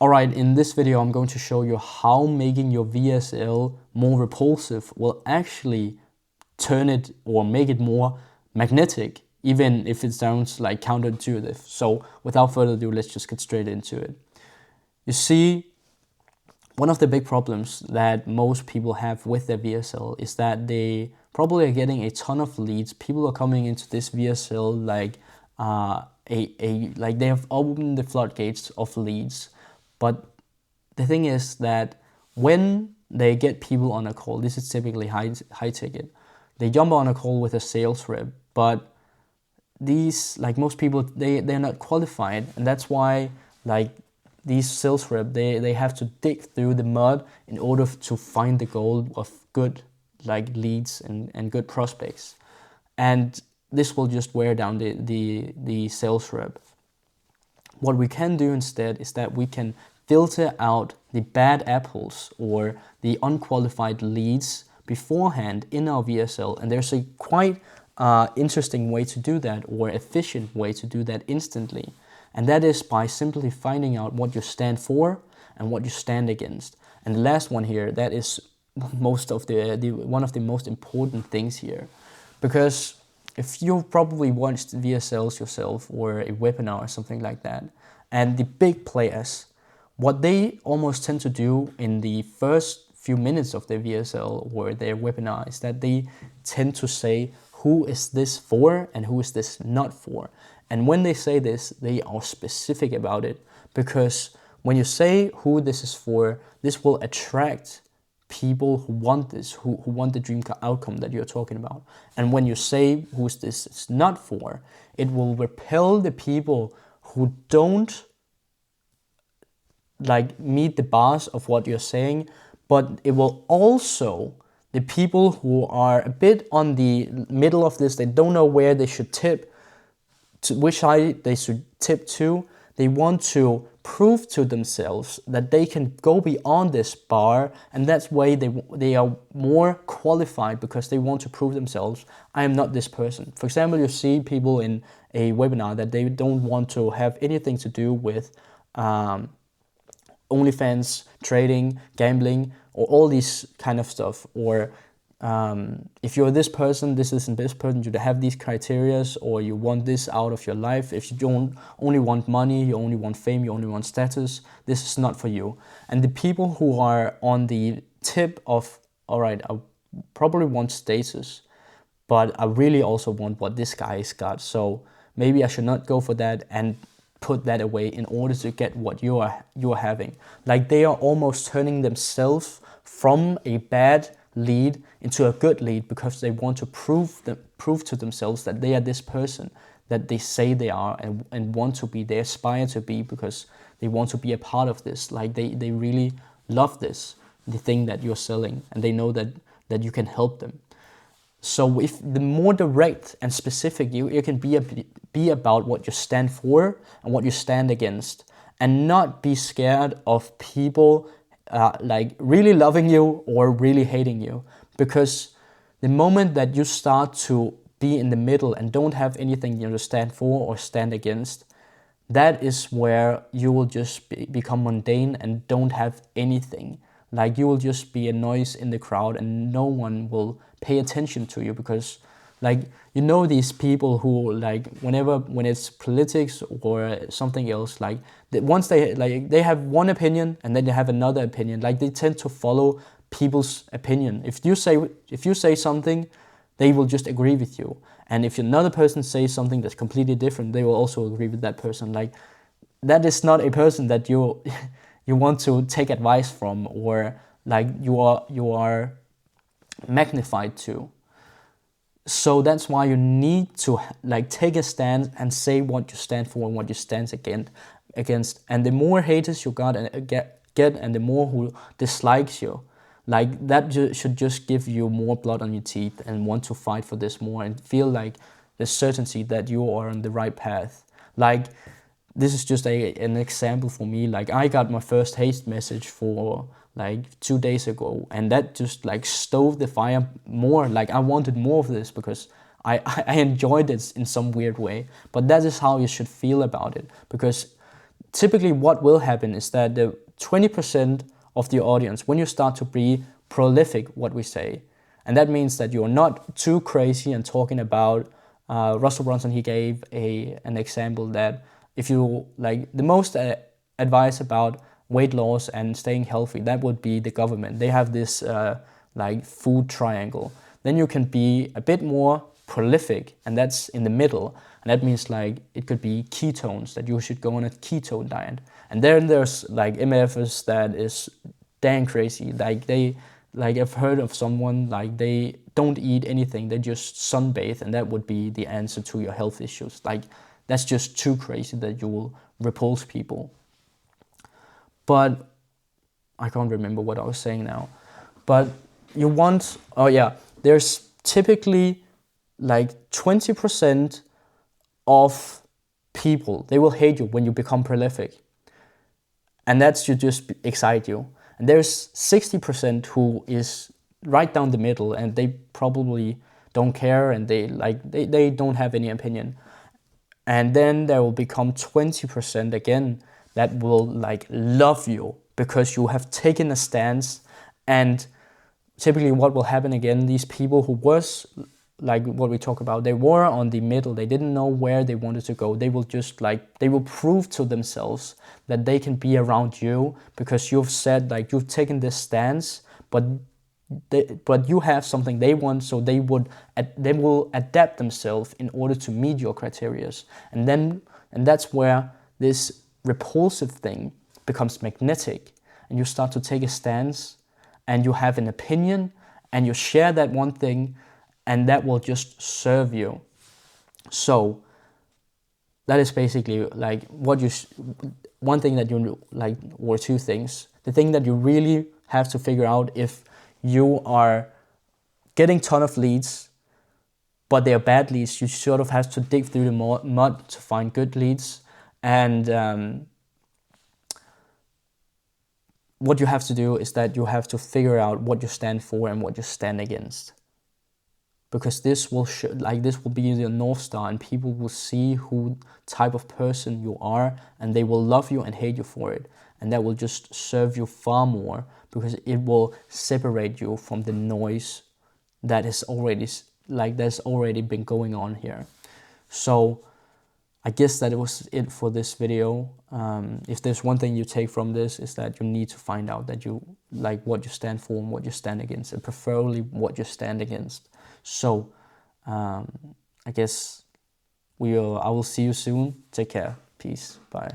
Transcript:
Alright, in this video I'm going to show you how making your VSL more repulsive will actually turn it or make it more magnetic, even if it sounds like counterintuitive. So without further ado, let's just get straight into it. You see, one of the big problems that most people have with their VSL is that they probably are getting a ton of leads. People are coming into this VSL like like they have opened the floodgates of leads. But the thing is that when they get people on a call, this is typically high ticket. They jump on a call with a sales rep, but these, like most people, they're not qualified, and that's why like these sales rep, they have to dig through the mud in order to find the gold of good like leads and good prospects, and this will just wear down the sales rep. What we can do instead is that we can filter out the bad apples or the unqualified leads beforehand in our VSL, and there's a quite interesting way to do that, or efficient way to do that instantly, and that is by simply finding out what you stand for and what you stand against. And the last one here, that is most of one of the most important things here, because if you've probably watched VSLs yourself or a webinar or something like that, and the big players, what they almost tend to do in the first few minutes of their VSL or their webinar is that they tend to say, who is this for and who is this not for? And when they say this, they are specific about it, because when you say who this is for, this will attract people who want this, who want the dream outcome that you're talking about. And when you say who's this is not for, it will repel the people who don't like meet the bars of what you're saying, but it will also, the people who are a bit on the middle of this, they don't know where they should tip, to which side they should tip to. They want to prove to themselves that they can go beyond this bar, and that's why they are more qualified, because they want to prove themselves, I am not this person. For example, you see people in a webinar that they don't want to have anything to do with OnlyFans, trading, gambling, or all these kind of stuff, or if you're this person, this isn't this person, you have these criterias, or you want this out of your life. If you don't only want money, you only want fame, you only want status, this is not for you. And the people who are on the tip of, all right, I probably want status, but I really also want what this guy's got, so maybe I should not go for that and put that away in order to get what you are having. Like they are almost turning themselves from a bad lead into a good lead, because they want to prove to themselves that they are this person that they say they are, and want to be, they aspire to be, because they want to be a part of this. Like they really love this, the thing that you're selling, and they know that you can help them. So if the more direct and specific you can be about what you stand for and what you stand against, and not be scared of people like really loving you or really hating you. Because the moment that you start to be in the middle and don't have anything to stand for or stand against, that is where you will just become mundane and don't have anything. Like you will just be a noise in the crowd, and no one will pay attention to you, because like, you know, these people who like when it's politics or something else, like once they have one opinion and then they have another opinion, like they tend to follow people's opinion. If you say something, they will just agree with you, and if another person says something that's completely different, they will also agree with that person. Like that is not a person that you want to take advice from, or like you are magnified to. So that's why you need to like take a stand and say what you stand for and what you stand against. And the more haters you get, and the more who dislikes you, like that should just give you more blood on your teeth and want to fight for this more, and feel like the certainty that you are on the right path. Like this is just an example for me. Like I got my first hate message for like 2 days ago, and that just like stove the fire more. Like I wanted more of this, because I enjoyed it in some weird way. But that is how you should feel about it, because typically what will happen is that the 20% of the audience, when you start to be prolific, what we say, and that means that you're not too crazy and talking about, Russell Brunson, he gave an example that if you, like, the most advice about weight loss and staying healthy, that would be the government. They have this like food triangle. Then you can be a bit more prolific, and that's in the middle. And that means like it could be ketones, that you should go on a ketone diet. And then there's like MFs that is dang crazy. Like they, like I've heard of someone like they don't eat anything, they just sunbathe, and that would be the answer to your health issues. Like that's just too crazy that you will repulse people. But I can't remember what I was saying now. But you want, oh yeah, there's typically like 20% of people, they will hate you when you become prolific. And that's to just excite you. And there's 60% who is right down the middle, and they probably don't care, and they don't have any opinion. And then there will become 20% again that will like love you because you have taken a stance. And typically what will happen again, these people who was like what we talk about, they were on the middle, they didn't know where they wanted to go, they will just like, they will prove to themselves that they can be around you because you've said, like, you've taken this stance, but you have something they want, so they will adapt themselves in order to meet your criteria. And that's where this repulsive thing becomes magnetic, and you start to take a stance, and you have an opinion, and you share that one thing, and that will just serve you. So that is basically like one thing that you like, or two things. The thing that you really have to figure out, if you are getting ton of leads, but they are bad leads, you sort of have to dig through the mud to find good leads. And what you have to do is that you have to figure out what you stand for and what you stand against. Because this will this will be your North Star, and people will see who type of person you are, and they will love you and hate you for it. And that will just serve you far more, because it will separate you from the noise that is already that's already been going on here. So I guess that it was it for this video. If there's one thing you take from this, is that you need to find out that you like what you stand for and what you stand against, and preferably what you stand against. So I guess I will see you soon. Take care. Peace. Bye.